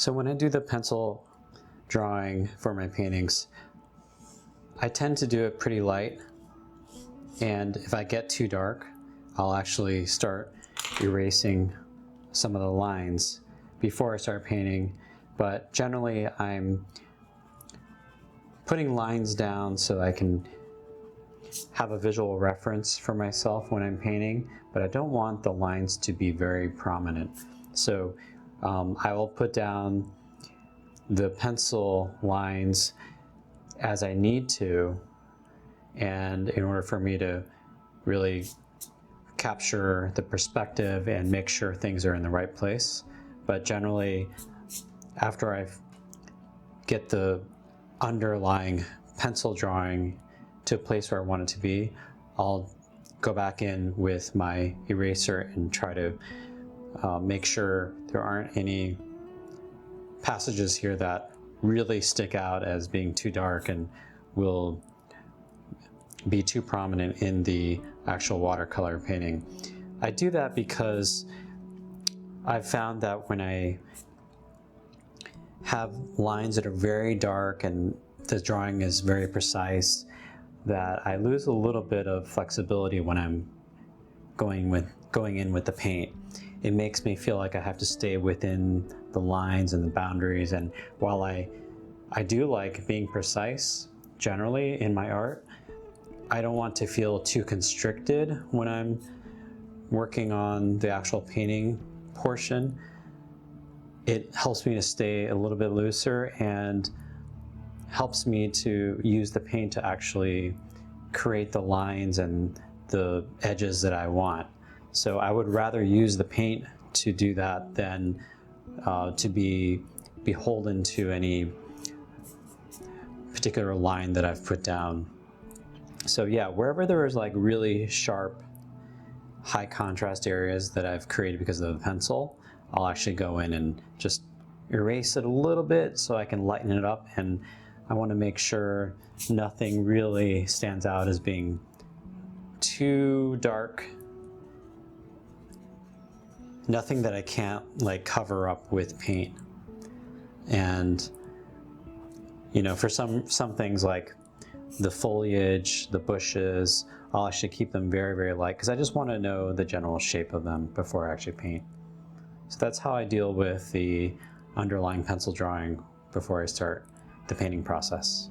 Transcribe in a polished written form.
So when I do the pencil drawing for my paintings, I tend to do it pretty light, and if I get too dark, I'll actually start erasing some of the lines before I start painting. But generally I'm putting lines down so I can have a visual reference for myself when I'm painting, but I don't want the lines to be very prominent. So I will put down the pencil lines as I need to, and in order for me to really capture the perspective and make sure things are in the right place. But generally, after I get the underlying pencil drawing to a place where I want it to be, I'll go back in with my eraser and try to make sure there aren't any passages here that really stick out as being too dark and will be too prominent in the actual watercolor painting. I do that because I've found that when I have lines that are very dark and the drawing is very precise, that I lose a little bit of flexibility when I'm going in with the paint. It makes me feel like I have to stay within the lines and the boundaries, and while I do like being precise generally in my art, I don't want to feel too constricted when I'm working on the actual painting portion. It helps me to stay a little bit looser and helps me to use the paint to actually create the lines and the edges that I want. So I would rather use the paint to do that than to be beholden to any particular line that I've put down. So yeah, wherever there is like really sharp, high contrast areas that I've created because of the pencil, I'll actually go in and just erase it a little bit so I can lighten it up, and I want to make sure nothing really stands out as being too dark. Nothing that I can't like cover up with paint. And you know, for some things like the foliage, the bushes, I'll actually keep them very, very light because I just want to know the general shape of them before I actually paint. So that's how I deal with the underlying pencil drawing before I start the painting process.